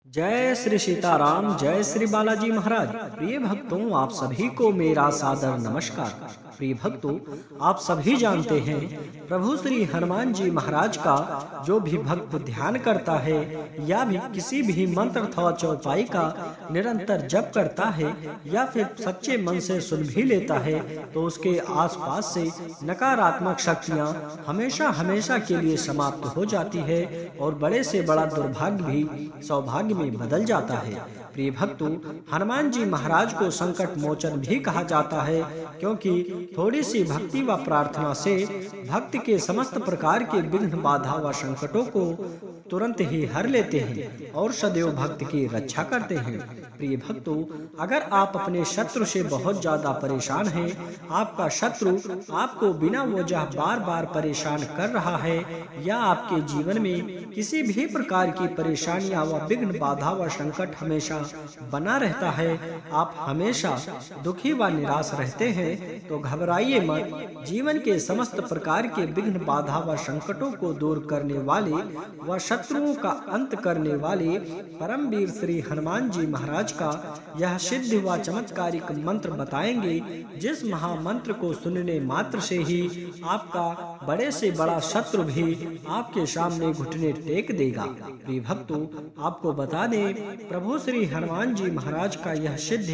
जय श्री सीताराम, जय श्री बालाजी महाराज। प्रिय भक्तों, आप सभी को मेरा सादर नमस्कार। प्रिय भक्तों, आप सभी जानते हैं प्रभु श्री हनुमान जी महाराज का जो भी भक्त ध्यान करता है या भी किसी भी मंत्र अथवा चौपाई का निरंतर जप करता है या फिर सच्चे मन से सुन भी लेता है तो उसके आसपास से नकारात्मक शक्तियां हमेशा हमेशा के लिए समाप्त हो जाती है और बड़े से बड़ा दुर्भाग्य भी सौभाग्य में बदल जाता है। प्रिय भक्तों, हनुमान जी महाराज को संकट मोचन भी कहा जाता है क्योंकि थोड़ी सी भक्ति व प्रार्थना से भक्त के समस्त प्रकार के विघ्न बाधा व संकटों को तुरंत ही हर लेते हैं और सदैव भक्त की रक्षा करते हैं। प्रिय भक्तों, अगर आप अपने शत्रु से बहुत ज्यादा परेशान हैं, आपका शत्रु आपको बिना वजह बार बार परेशान कर रहा है या आपके जीवन में किसी भी प्रकार की परेशानियां व विघ्न बाधा व संकट हमेशा बना रहता है, आप हमेशा दुखी व निराश रहते हैं, तो घबराइए मत। जीवन के समस्त प्रकार के विघ्न बाधा व संकटों को दूर करने वाले व शत्रुओं का अंत करने वाले परमवीर श्री हनुमान जी महाराज का यह सिद्ध व चमत्कारिक मंत्र बताएंगे, जिस महामंत्र को सुनने मात्र से ही आपका बड़े से बड़ा शत्रु भी आपके सामने घुटने टेक देगा। प्रिय भक्तों, आपको बता दें, प्रभु श्री हनुमान जी महाराज का यह सिद्ध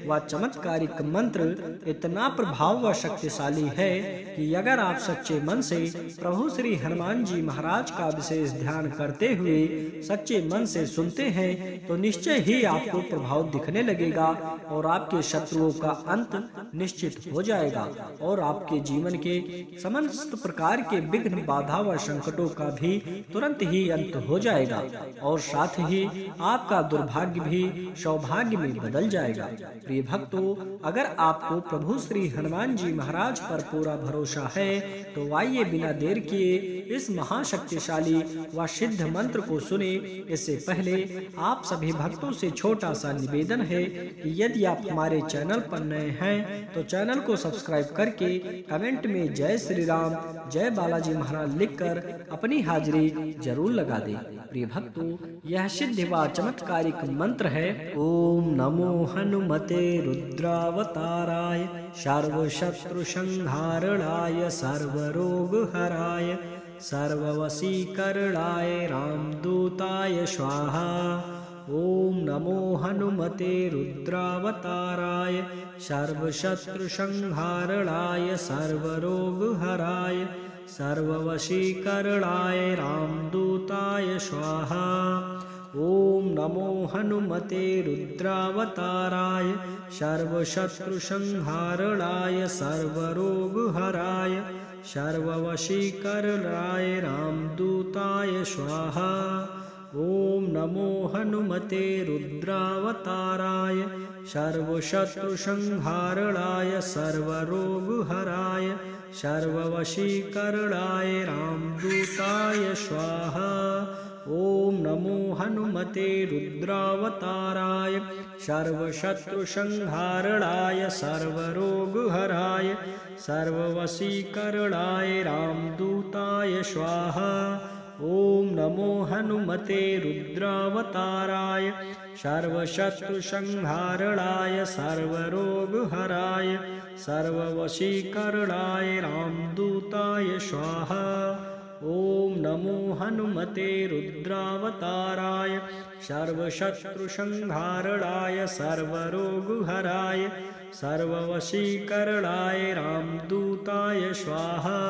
व चमत्कारिक मंत्र इतना प्रभाव व शक्तिशाली है कि अगर आप सच्चे मन से प्रभु श्री हनुमान जी महाराज का विशेष ध्यान करते हुए सच्चे मन से सुनते हैं तो निश्चय ही आपको प्रभाव दिखने लगेगा और आपके शत्रुओं का अंत निश्चित हो जाएगा और आपके जीवन के समस्त प्रकार के विघ्न बाधा व संकटों का भी तुरंत ही अंत हो जाएगा और साथ ही आपका दुर्भाग्य भी सौभाग्य में बदल जाएगा। प्रिय भक्तों, अगर आपको प्रभु श्री हनुमान जी महाराज पर पूरा भरोसा है तो आइए बिना देर किए इस महाशक्तिशाली व सिद्ध मंत्र को सुने। इससे पहले आप सभी भक्तों से छोटा सा निवेदन है कि यदि आप हमारे चैनल पर नए हैं तो चैनल को सब्सक्राइब करके कमेंट में जय श्री राम, जय बालाजी महाराज लिखकर अपनी हाजिरी जरूर लगा दें। प्रिय भक्तों, यह सिद्ध व चमत्कारिक मंत्र है। ओम नमो हनुमते रुद्रावताराय सर्वशत्रु संहारणाय सर्वरोग हराय सर्ववशीकरणाय रामदूताय स्वाहा। ओम नमो हनुमते रुद्रावताराय सर्वशत्रु संहारणाय सर्वरोग हराय सर्ववशीकरणाय रामदूताय स्वाहा। ओम नमो हनुमते रुद्रावताराय सर्वशत्रु संहारणाय सर्वरोग हराय सर्ववशीकरणाय रामदूताय स्वाहा। ओम नमो हनुमते रुद्रावताराय सर्वशत्रु संहारणाय सर्वरोग हराय सर्ववशीकरणाय रामदूताय स्वाहा। ओम नमो हनुमते रुद्रावताराय सर्वशत्रु संहारणाय सर्वरोग हराय सर्ववशीकरणाय रामदूताय स्वाहा। ओम नमो हनुमते रुद्रावताराय सर्वशत्रु संहारणाय सर्वरोग हराय सर्ववशीकरणाय रामदूताय स्वाहा। ओम नमो हनुमते रुद्रावताराय सर्वशत्रु संहारणाय सर्वरोग हराय सर्ववशीकरणाय रामदूताय स्वाहा।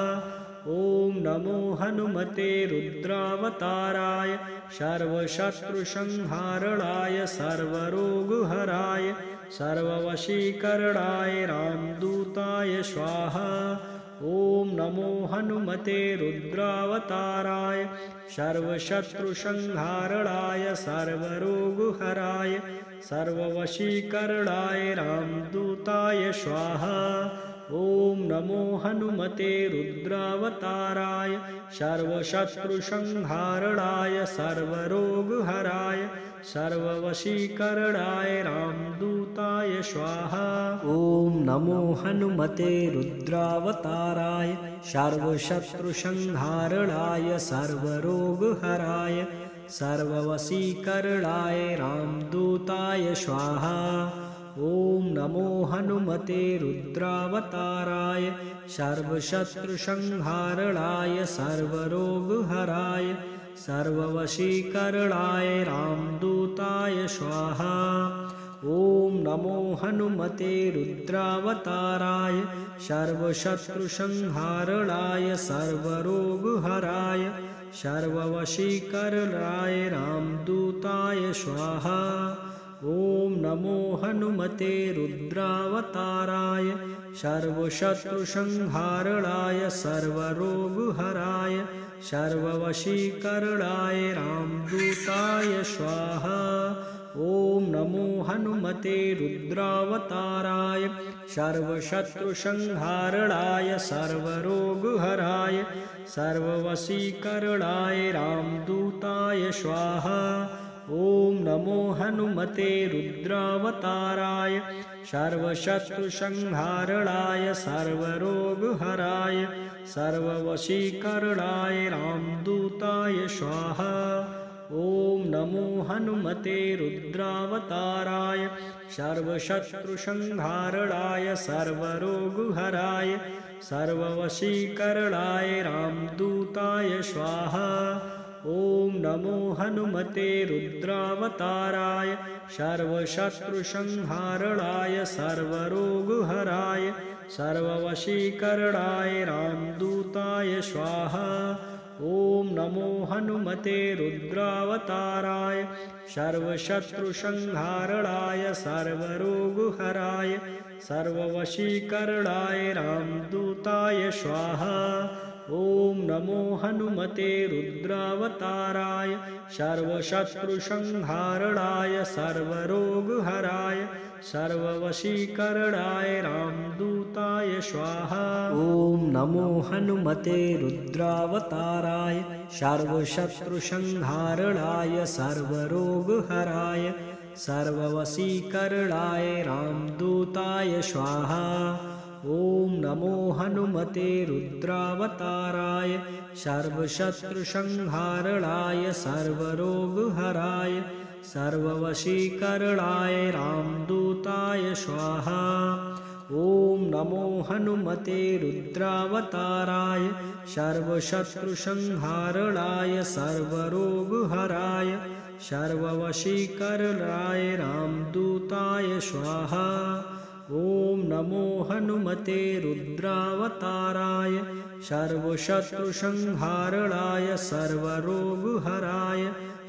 ओम नमो हनुमते रुद्रावताराय सर्वशत्रु संहारणाय सर्वरोग हराय सर्ववशीकरणाय रामदूताय स्वाहा। ओम नमो हनुमते रुद्रावताराय सर्वशत्रु संहारणाय सर्वरोग हराय सर्ववशीकरणाय रामदूताय स्वाहा। ओम नमो हनुमते रुद्रावताराय सर्वशत्रु संहारणाय सर्वरोग हराय सर्ववशीकरणाय रामदूताय स्वाहा। ओम नमो हनुमते रुद्रावताराय सर्वशत्रु संहारणाय सर्वरोग हराय सर्ववशीकरणाय रामदूताय स्वाहा। ॐ नमो हनुमते रुद्रावताराय सर्वशत्रुसंहारणाय सर्वरोगहराय सर्ववशीकरणाय रामदूताय स्वाहा। ॐ नमो हनुमते रुद्रावताराय सर्वशत्रुसंहारणाय सर्वरोगहराय सर्ववशीकरणाय रामदूताय स्वाहा। ॐ नमो हनुमते रुद्रावताराय सर्वशत्रुसंहारणाय सर्वरोगहराय सर्ववशीकरणाय रामदूताय स्वाहा। ॐ नमो हनुमते रुद्रावताराय सर्वशत्रुसंहारणाय सर्वरोगहराय सर्ववशीकरणाय रामदूताय स्वाहा। ॐ नमो हनुमते रुद्रावताराय सर्वशत्रुसंहारणाय सर्वरोगहराय सर्ववशीकरणाय रामदूताय स्वाहा। ॐ नमो हनुमते रुद्रावताराय सर्वशत्रुसंहारणाय सर्वरोगहराय सर्ववशीकरणाय रामदूताय स्वाहा। ॐ नमो हनुमते रुद्रावताराय सर्वशत्रुसंहारणाय सर्वरोगहराय सर्ववशीकरणाय रामदूताय स्वाहा। ॐ नमो हनुमते रुद्रावताराय सर्वशत्रुसंहारणाय सर्वरोगहराय सर्ववशीकरणाय रामदूताय स्वाहा। ॐ नमो हनुमते रुद्रावताराय सर्वशत्रुसंहारणाय सर्वरोगहराय सर्ववशीकरणाय रामदूताय स्वाहा। ॐ नमो हनुमते रुद्रावताराय सर्वशत्रुसंहारणाय सर्वरोगहराय सर्ववशीकरणाय रामदूताय स्वाहा। ॐ नमो हनुमते रुद्रावताराय सर्वशत्रुसंहारणाय सर्वरोगहराय सर्ववशीकरणाय रामदूताय स्वाहा। ॐ नमो हनुमते रुद्रावताराय सर्वशत्रुसंहारणाय सर्वरोगहराय सर्ववशीकरणाय रामदूताय स्वाहा। ॐ नमो हनुमते रुद्रावताराय सर्वशत्रुसंहारणाय सर्वरोगहराय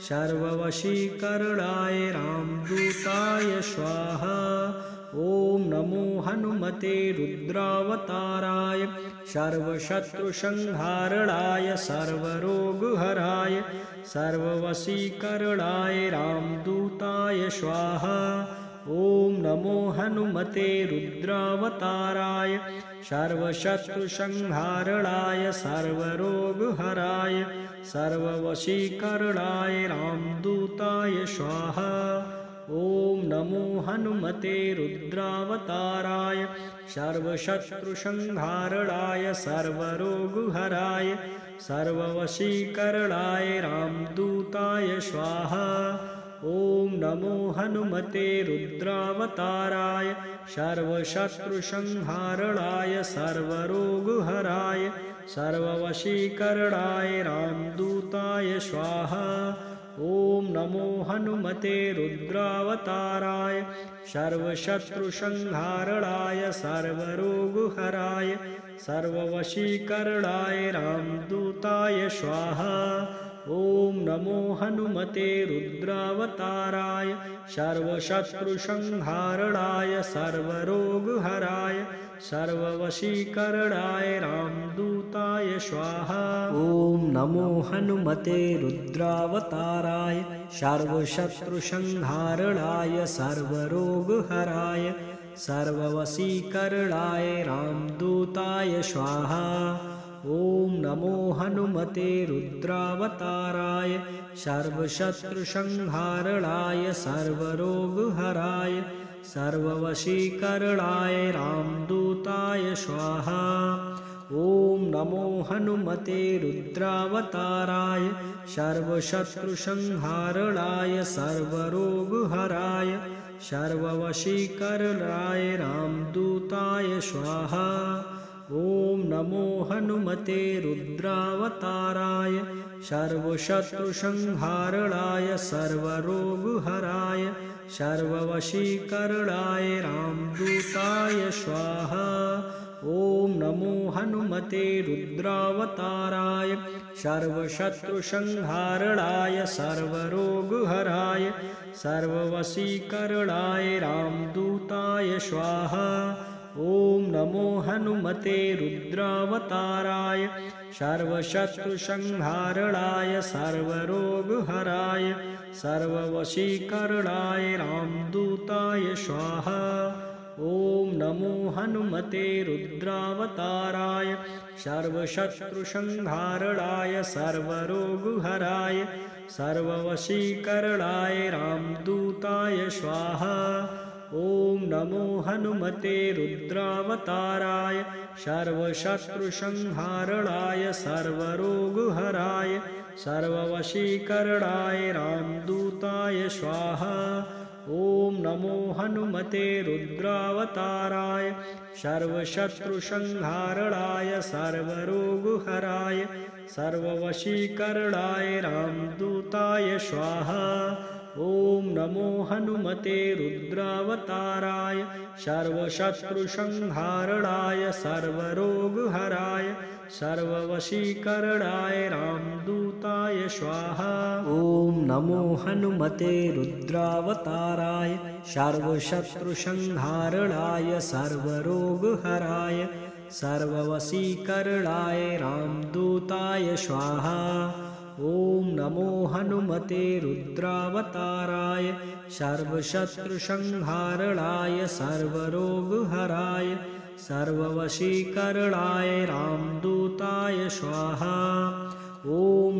सर्ववशीकरणाय रामदूताय स्वाहा। ॐ नमो हनुमते रुद्रावताराय सर्वशत्रुसंहारणाय सर्वरोगहराय सर्ववशीकरणाय रामदूताय स्वाहा। ॐ नमो हनुमते रुद्रावताराय सर्वशत्रुसंहारणाय सर्वरोगहराय सर्ववशीकरणाय रामदूताय स्वाहा। ॐ नमो हनुमते रुद्रावताराय सर्वशत्रुसंहारणाय सर्वरोगहराय सर्ववशीकरणाय रामदूताय स्वाहा। ॐ नमो हनुमते रुद्रावताराय सर्वशत्रुसंहारणाय सर्वरोगहराय सर्ववशीकरणाय रामदूताय स्वाहा। ॐ नमो हनुमते रुद्रावताराय सर्वशत्रुसंहारणाय सर्वरोगहराय सर्ववशीकरणाय रामदूताय स्वाहा। ॐ नमो हनुमते रुद्रावताराय सर्वशत्रुसंहारणाय सर्वरोगहराय सर्ववशीकरणाय रामदूताय स्वाहा। ॐ नमो हनुमते रुद्रावताराय सर्वशत्रुसंहारणाय सर्वरोगहराय सर्ववशीकरणाय रामदूताय स्वाहा। ॐ नमो हनुमते रुद्रावताराय सर्वशत्रुसंहारणाय सर्वरोगहराय सर्ववशीकरणाय रामदूताय स्वाहा। ॐ नमो हनुमते रुद्रावताराय सर्वशत्रुसंहारणाय सर्वरोगहराय सर्ववशीकरणाय रामदूताय स्वाहा। ॐ नमो हनुमते रुद्रावताराय सर्वशत्रुसंहारणाय सर्वरोगहराय सर्ववशीकरणाय रामदूताय स्वाहा। ॐ नमो हनुमते रुद्रावताराय सर्वशत्रुसंहारणाय सर्वरोगहराय सर्ववशीकरणाय रामदूताय स्वाहा। ॐ नमो हनुमते रुद्रावताराय सर्वशत्रुसंहारणाय सर्वरोगहराय सर्ववशीकरणाय रामदूताय स्वाहा। ॐ नमो हनुमते रुद्रावताराय सर्वशत्रुसंहारणाय सर्वरोगहराय सर्ववशीकरणाय रामदूताय स्वाहा। ॐ नमो हनुमते रुद्रावताराय सर्वशत्रुसंहारणाय सर्वरोगहराय सर्ववशीकरणाय रामदूताय स्वाहा। ॐ नमो हनुमते रुद्रावताराय सर्वशत्रुसंहारणाय सर्वरोगहराय सर्ववशीकरणाय रामदूताय स्वाहा। ॐ नमो हनुमते रुद्रावताराय सर्वशत्रुसंहारणाय सर्वरोगहराय सर्ववशीकरणाय रामदूताय स्वाहा। ॐ नमो हनुमते रुद्रावताराय सर्वशत्रुसंहारणाय सर्वरोगहराय सर्ववशीकरणाय रामदूताय स्वाहा। ॐ नमो हनुमते रुद्रावताराय सर्वशत्रुसंहारणाय सर्वरोगहराय सर्ववशीकरणाय रामदूताय स्वाहा। ॐ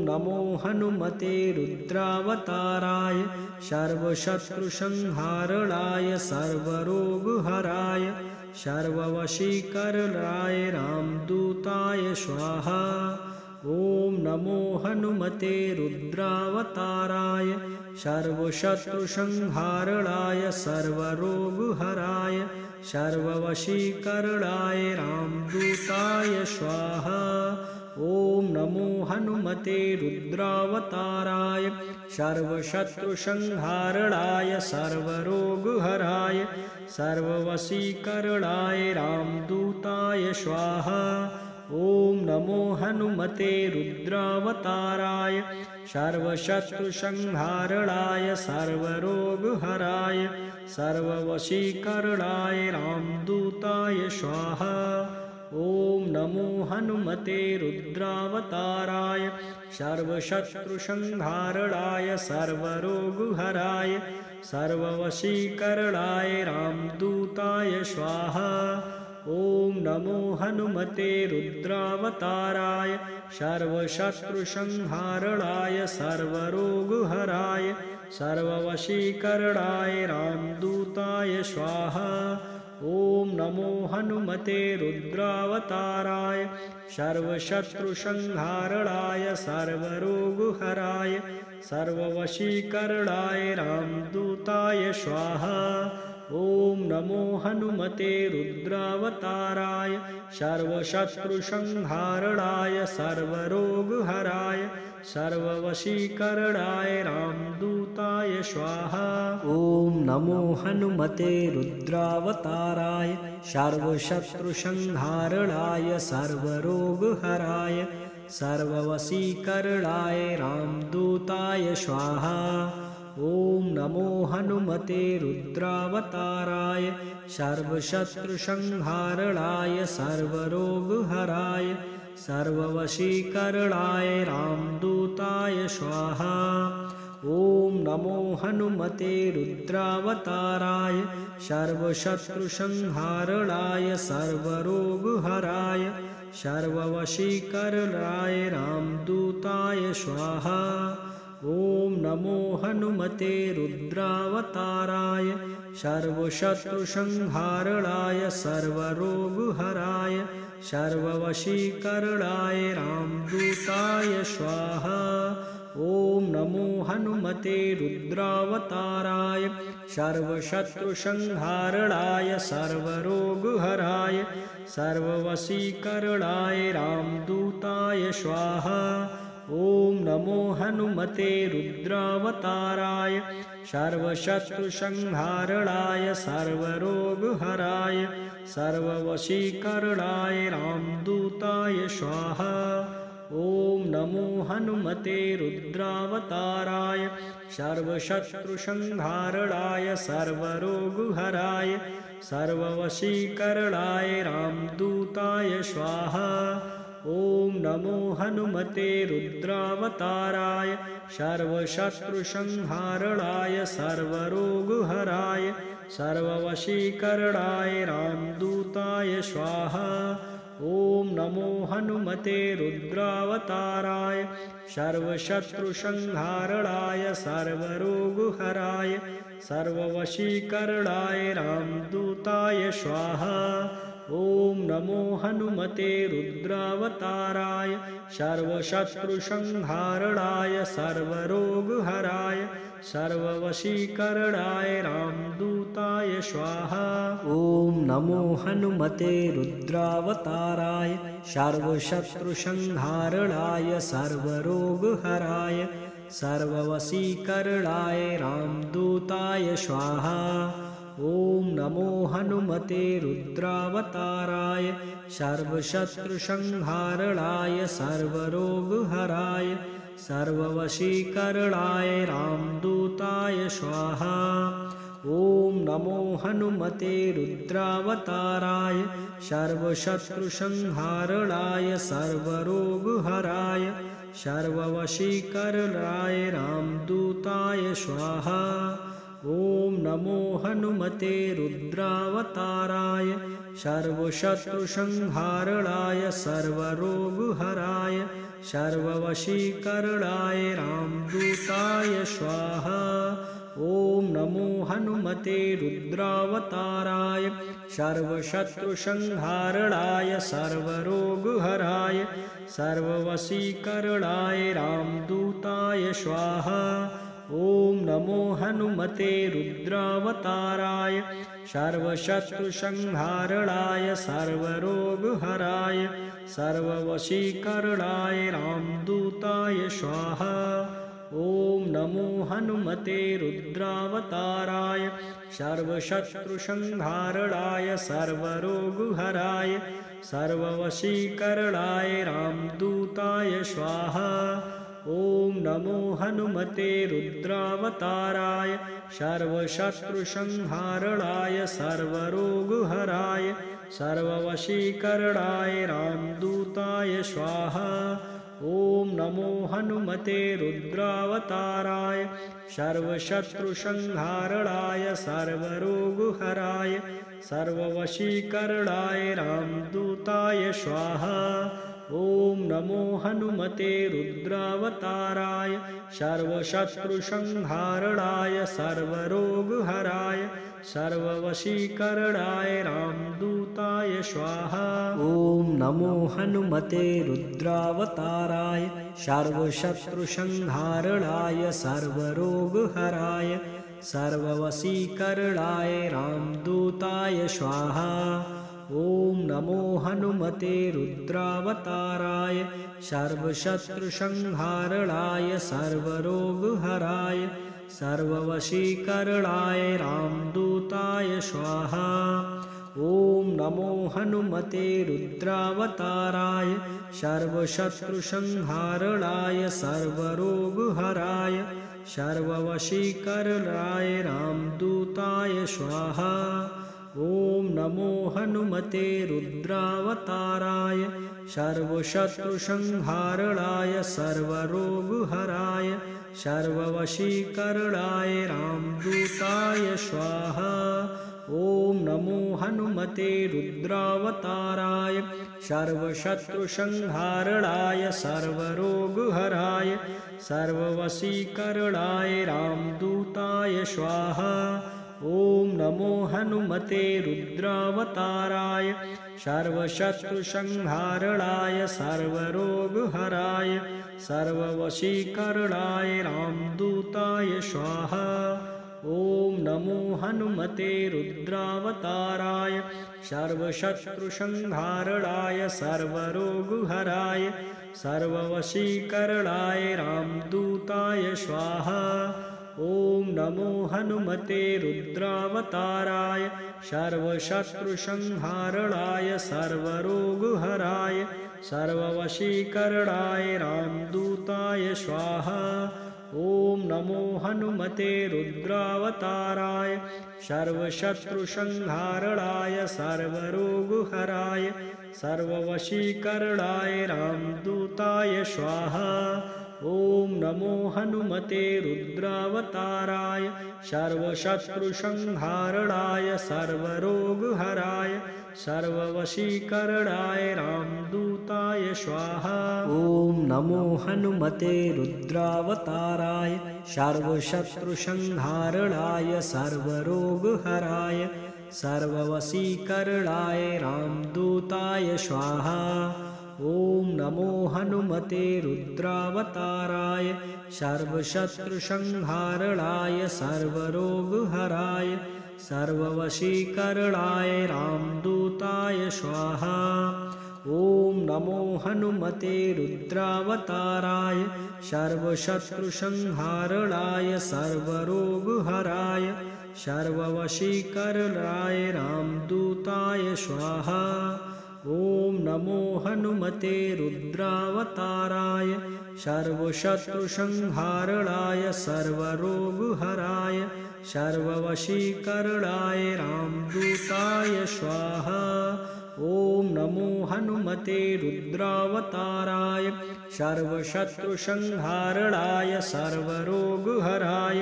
नमो हनुमते रुद्रावताराय सर्वशत्रुसंहारणाय सर्वरोगहराय सर्ववशीकरणाय रामदूताय स्वाहा। ॐ नमो हनुमते रुद्रावताराय सर्वशत्रुसंहारणाय सर्वरोगहराय सर्ववशीकरणाय रामदूताय स्वाहा। ॐ नमो हनुमते रुद्रावताराय सर्वशत्रुसंहारणाय सर्वरोगहराय सर्ववशीकरणाय रामदूताय स्वाहा। ॐ नमो हनुमते रुद्रावताराय सर्वशत्रुसंहारणाय सर्वरोगहराय सर्ववशीकरणाय रामदूताय स्वाहा। ॐ नमो हनुमते रुद्रावताराय सर्वशत्रुसंहारणाय सर्वरोगहराय सर्ववशीकरणाय रामदूताय स्वाहा। ॐ नमो हनुमते रुद्रावताराय सर्वशत्रुसंहारणाय सर्वरोगहराय सर्ववशीकरणाय रामदूताय स्वाहा। ॐ नमो हनुमते रुद्रावताराय सर्वशत्रुसंहारणाय सर्वरोगहराय सर्ववशीकरणाय रामदूताय स्वाहा। ॐ नमो हनुमते रुद्रावताराय सर्वशत्रुसंहारणाय सर्वरोगहराय सर्ववशीकरणाय रामदूताय स्वाहा। ॐ नमो हनुमते रुद्रावताराय सर्वशत्रुसंहारणाय सर्वरोगहराय सर्ववशीकरणाय रामदूताय स्वाहा। ॐ नमो हनुमते रुद्रावताराय सर्वशत्रुसंहारणाय सर्वरोगहराय सर्ववशीकरणाय रामदूताय स्वाहा। ॐ नमो हनुमते रुद्रावताराय सर्वशत्रुसंहारणाय सर्वरोगहराय सर्ववशीकरणाय रामदूताय स्वाहा। ॐ नमो हनुमते रुद्रावताराय सर्वशत्रुसंहारणाय सर्वरोगहराय सर्ववशीकरणाय रामदूताय स्वाहा। ॐ नमो हनुमते रुद्रावताराय सर्वशत्रुसंहारणाय सर्वरोगहराय सर्ववशीकरणाय रामदूताय स्वाहा। ॐ नमो हनुमते रुद्रावताराय सर्वशत्रुसंहारणाय सर्वरोगहराय सर्ववशीकरणाय रामदूताय स्वाहा। ॐ नमो हनुमते रुद्रावताराय सर्वशत्रुसंहारणाय सर्वरोगहराय सर्ववशीकरणाय रामदूताय स्वाहा। ॐ नमो हनुमते रुद्रावताराय सर्वशत्रुसंहारणाय सर्वरोगहराय सर्ववशीकरणाय रामदूताय स्वाहा। ॐ नमो हनुमते रुद्रावताराय सर्वशत्रुसंहारणाय सर्वरोगहराय सर्ववशीकरणाय रामदूताय स्वाहा। ॐ नमो हनुमते रुद्रावताराय सर्वशत्रुसंहारणाय सर्वरोगहराय सर्ववशीकरणाय रामदूताय स्वाहा। ॐ नमो हनुमते रुद्रावताराय सर्वशत्रुसंहारणाय सर्वरोगहराय सर्ववशीकरणाय रामदूताय स्वाहा। ॐ नमो हनुमते रुद्रावताराय सर्वशत्रुसंहारणाय सर्वरोगहराय सर्ववशीकरणाय रामदूताय स्वाहा। ॐ नमो हनुमते रुद्रावताराय सर्वशत्रुसंहारणाय सर्वरोगहराय सर्ववशीकरणाय रामदूताय स्वाहा। ॐ नमो हनुमते रुद्रावताराय सर्वशत्रुसंहारणाय सर्वरोगहराय सर्ववशीकरणाय रामदूताय स्वाहा। ॐ नमो हनुमते रुद्रावताराय सर्वशत्रुसंहारणाय सर्वरोगहराय सर्ववशीकरणाय रामदूताय स्वाहा। ॐ नमो हनुमते रुद्रावताराय सर्वशत्रुसंहारणाय सर्वरोगहराय सर्ववशीकरणाय रामदूताय स्वाहा। ॐ नमो हनुमते रुद्रावताराय सर्वशत्रुसंहारणाय सर्वरोगहराय सर्ववशीकरणाय रामदूताय स्वाहा। ॐ नमो हनुमते रुद्रावताराय सर्वशत्रुसंहारणाय सर्वरोगहराय सर्ववशीकरणाय रामदूताय स्वाहा। ॐ नमो हनुमते रुद्रावताराय सर्वशत्रुसंहारणाय सर्वरोगहराय सर्ववशीकरणाय रामदूताय स्वाहा। ॐ नमो हनुमते रुद्रावताराय सर्वशत्रुसंहारणाय सर्वरोगहराय सर्ववशीकरणाय रामदूताय स्वाहा। ॐ नमो हनुमते रुद्रावताराय सर्वशत्रुसंहारणाय सर्वरोगहराय सर्ववशीकरणाय रामदूताय स्वाहा। ॐ नमो हनुमते रुद्रावताराय सर्वशत्रुसंहारणाय सर्वरोगहराय सर्ववशीकरणाय रामदूताय स्वाहा। ॐ नमो हनुमते रुद्रावताराय सर्वशत्रुसंहारणाय सर्वरोगहराय सर्ववशीकरणाय रामदूताय स्वाहा। ॐ नमो हनुमते रुद्रावताराय सर्वशत्रुसंहारणाय सर्वरोगहराय सर्ववशीकरणाय रामदूताय स्वाहा। ॐ नमो हनुमते रुद्रावताराय सर्वशत्रुसंहारणाय सर्वरोगहराय सर्ववशीकरणाय रामदूताय स्वाहा। ओम नमो हनुमते रुद्रावताराय सर्वशत्रुसंहारणाय सर्वरोगहराय सर्ववशीकरणाय रामदूताय स्वाहा। ओम नमो हनुमते रुद्रावताराय सर्वशत्रुसंहारणाय सर्वरोगहराय सर्ववशीकरणाय रामदूताय स्वाहा। ओम नमो हनुमते रुद्रावताराय सर्वशत्रुसंहारणाय सर्वरोगहराय सर्ववशीकरणाय रामदूताय स्वाहा। ओम नमो हनुमते रुद्रावताराय सर्वशत्रुसंहारणाय सर्वरोगहराय सर्ववशीकरणाय रामदूताय स्वाहा। ओम नमो हनुमते रुद्रावताराय सर्वशत्रुसंहारणाय सर्वरोगहराय सर्ववशीकरणाय रामदूताय स्वाहा। ओम नमो हनुमते रुद्रावताराय सर्वशत्रुसंहारणाय सर्वरोगहराय सर्ववशीकरणाय रामदूताय स्वाहा। ओम नमो हनुमते रुद्रावताराय सर्वशत्रुसंहारणाय सर्वरोगहराय सर्ववशीकरणाय रामदूताय स्वाहा। ओम नमो हनुमते रुद्रावताराय सर्वशत्रुसंहारणाय सर्वरोगहराय सर्ववशीकरणाय रामदूताय स्वाहा। ओम नमो हनुमते रुद्रावताराय सर्वशत्रुसंहारणाय सर्वरोगहराय सर्ववशीकरणाय रामदूताय स्वाहा। ओम नमो हनुमते रुद्रावताराय सर्वशत्रुसंहारणाय सर्वरोगहराय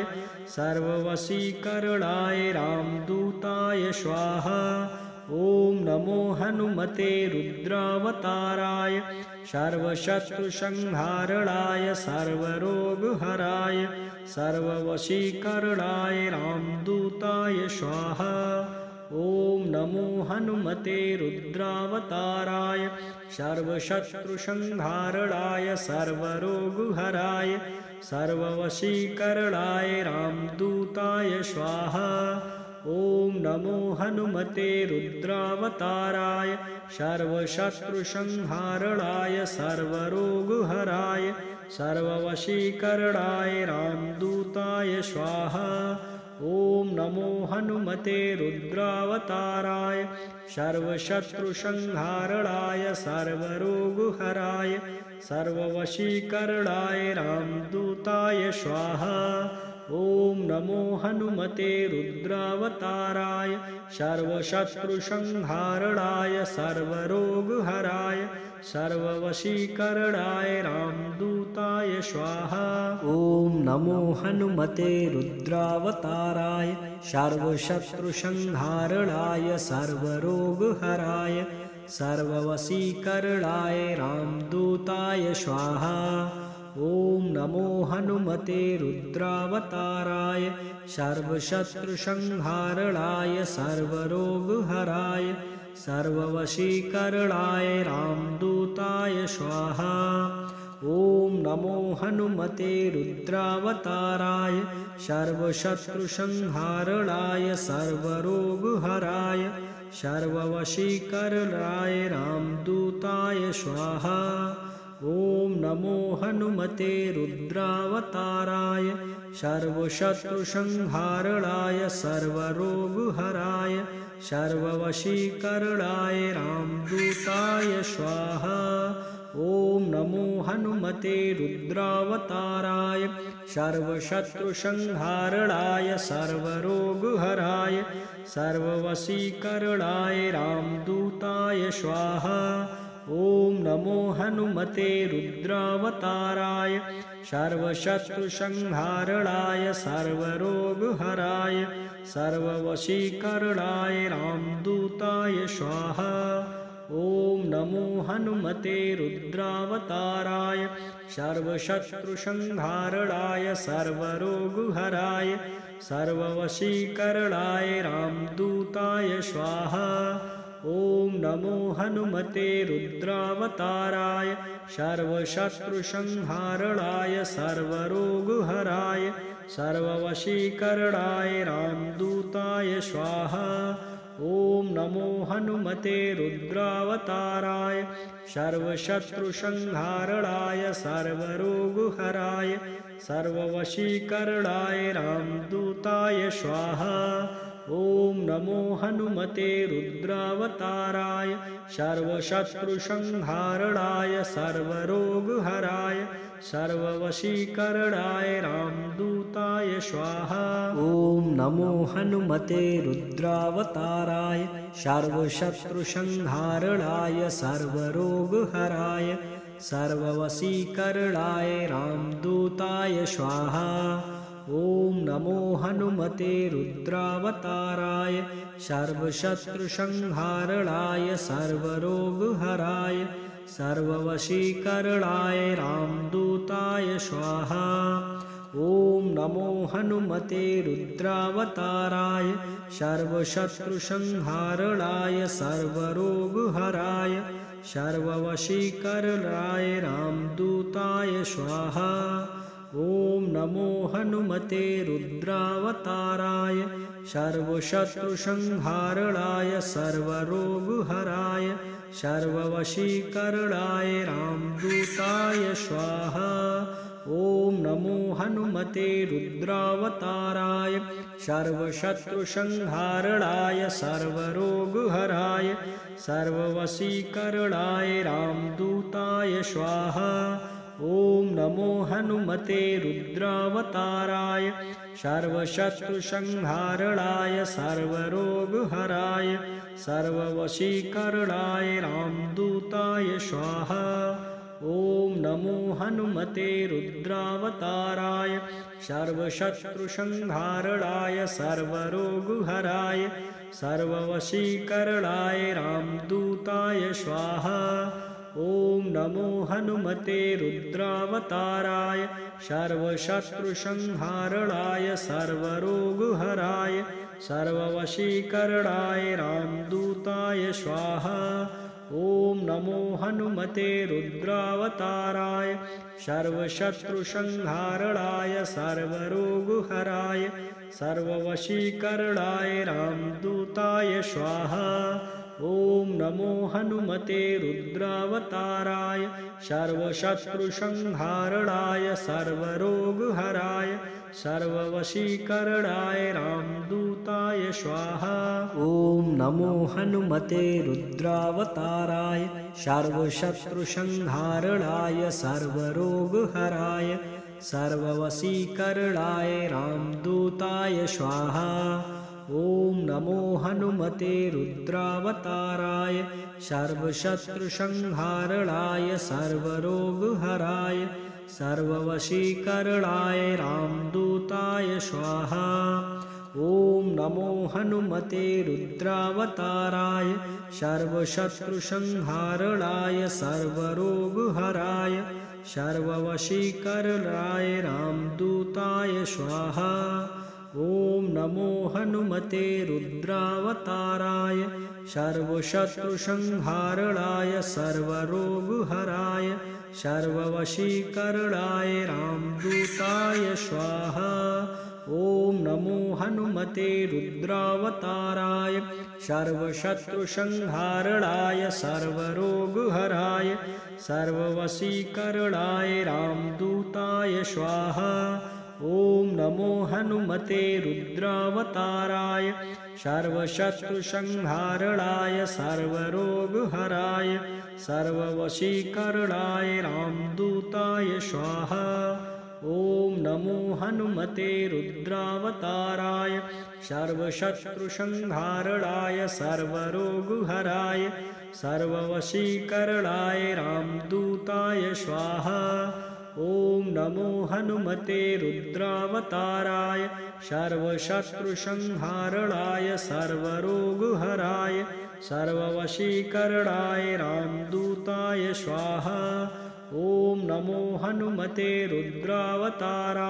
सर्ववशीकरणाय रामदूताय स्वाहा। ओम नमो हनुमते रुद्रावताराय सर्वशत्रुसंहारणाय सर्वरोगहराय सर्ववशीकरणाय रामदूताय स्वाहा। ओम नमो हनुमते रुद्रावताराय सर्वशत्रुसंहारणाय सर्वरोगहराय सर्ववशीकरणाय रामदूताय स्वाहा। ओम नमो हनुमते रुद्रावताराय सर्वशत्रुसंहारणाय सर्वरोगहराय सर्ववशीकरणाय रामदूताय स्वाहा। ओम नमो हनुमते रुद्रावताराय सर्वशत्रुसंहारणाय सर्वरोगहराय सर्ववशीकरणाय रामदूताय स्वाहा। ओम नमो हनुमते रुद्रावताराय सर्वशत्रुसंहारणाय सर्वरोगहराय सर्ववशीकरणाय रामदूताय स्वाहा। ओम नमो हनुमते रुद्रावताराय सर्वशत्रुसंहारणाय सर्वरोगहराय सर्ववशीकरणाय रामदूताय स्वाहा। ओम नमो हनुमते रुद्रावताराय सर्वशत्रुसंहारणाय सर्वरोगहराय सर्ववशीकरणाय रामदूताय स्वाहा। ओम नमो हनुमते रुद्रावताराय सर्वशत्रुसंहारणाय सर्वरोगहराय सर्ववशीकरणाय रामदूताय स्वाहा। ओम नमो हनुमते रुद्रावताराय सर्वशत्रुसंहारणाय सर्वरोगहराय सर्ववशीकरणाय रामदूताय स्वाहा। ओम नमो हनुमते रुद्रावताराय सर्वशत्रुसंहारणाय सर्वरोगहराय सर्ववशीकरणाय रामदूताय स्वाहा। ॐ नमो हनुमते रुद्रावताराय सर्वशत्रुसंहारणाय सर्वरोगहराय सर्ववशीकरणाय रामदूताय स्वाहा। ॐ नमो हनुमते रुद्रावताराय सर्वशत्रुसंहारणाय सर्वरोगहराय सर्ववशीकरणाय रामदूताय स्वाहा। ॐ नमो हनुमते रुद्रावताराय सर्वशत्रुसंहारणाय सर्वरोगहराय सर्ववशीकरणाय रामदूताय स्वाहा। ॐ नमो हनुमते रुद्रावताराय सर्वशत्रुसंहारणाय सर्वरोगहराय सर्ववशीकरणाय रामदूताय स्वाहा। ॐ नमो हनुमते रुद्रावताराय सर्वशत्रुसंहारणाय सर्वरोगहराय सर्ववशीकरणाय रामदूताय स्वाहा। ॐ नमो हनुमते रुद्रावताराय सर्वशत्रुसंहारणाय सर्वरोगहराय सर्ववशीकरणाय रामदूताय स्वाहा। ॐ नमो हनुमते रुद्रावताराय सर्वशत्रुसंहारणाय सर्वरोगहराय सर्ववशीकरणाय रामदूताय स्वाहा। ॐ नमो हनुमते रुद्रावताराय सर्वशत्रुसंहारणाय सर्वरोगहराय सर्ववशीकरणाय रामदूताय स्वाहा। ॐ नमो हनुमते रुद्रावताराय सर्वशत्रुसंहारणाय सर्वरोगहराय सर्ववशीकरणाय रामदूताय स्वाहा। ॐ नमो हनुमते रुद्रावताराय सर्वशत्रुसंहारणाय सर्वरोगहराय सर्ववशीकरणाय रामदूताय स्वाहा। ॐ नमो हनुमते रुद्रावताराय सर्वशत्रुसंहारणाय सर्वरोगहराय सर्ववशीकरणाय रामदूताय स्वाहा। ॐ नमो हनुमते रुद्रावताराय सर्वशत्रुसंहारणाय सर्वरोगहराय सर्ववशीकरणाय रामदूताय स्वाहा। ॐ नमो हनुमते रुद्रावताराय सर्वशत्रुसंहारणाय सर्वरोगहराय सर्ववशीकरणाय रामदूताय स्वाहा। ॐ नमो हनुमते रुद्रावताराय सर्वशत्रुसंहारणाय सर्वरोगहराय सर्ववशीकरणाय रामदूताय स्वाहा। ॐ नमो हनुमते रुद्रावताराय सर्वशत्रुसंहारणाय सर्वरोगहराय सर्ववशीकरणाय रामदूताय स्वाहा। ॐ नमो हनुमते रुद्रावताराय सर्वशत्रुसंहारणाय सर्वरोगहराय सर्ववशीकरणाय रामदूताय स्वाहा। ॐ नमो हनुमते रुद्रावताराय सर्वशत्रुसंहारणाय सर्वरोगहराय सर्ववशीकरणाय रामदूताय स्वाहा। ॐ नमो हनुमते रुद्रावताराय सर्वशत्रुसंहारणाय सर्वरोगहराय सर्ववशीकरणाय रामदूताय स्वाहा। ॐ नमो हनुमते रुद्रावताराय सर्वशत्रुसंहारणाय सर्वरोगहराय सर्ववशीकरणाय रामदूताय स्वाहा। ॐ नमो हनुमते रुद्रावताराय सर्वशत्रुसंहारणाय सर्वरोगहराय सर्ववशीकरणाय रामदूताय स्वाहा। ॐ नमो हनुमते रुद्रावताराय सर्वशत्रुसंहारणाय सर्वरोगहराय सर्ववशीकरणाय रामदूताय स्वाहा। ॐ नमो हनुमते रुद्रावताराय सर्वशत्रुसंहारणाय सर्वरोगहराय सर्ववशीकरणाय रामदूताय स्वाहा। ॐ नमो हनुमते रुद्रावताराय सर्वशत्रुसंहारणाय सर्वरोगहराय सर्ववशीकरणाय रामदूताय स्वाहा। ॐ नमो हनुमते रुद्रावताराय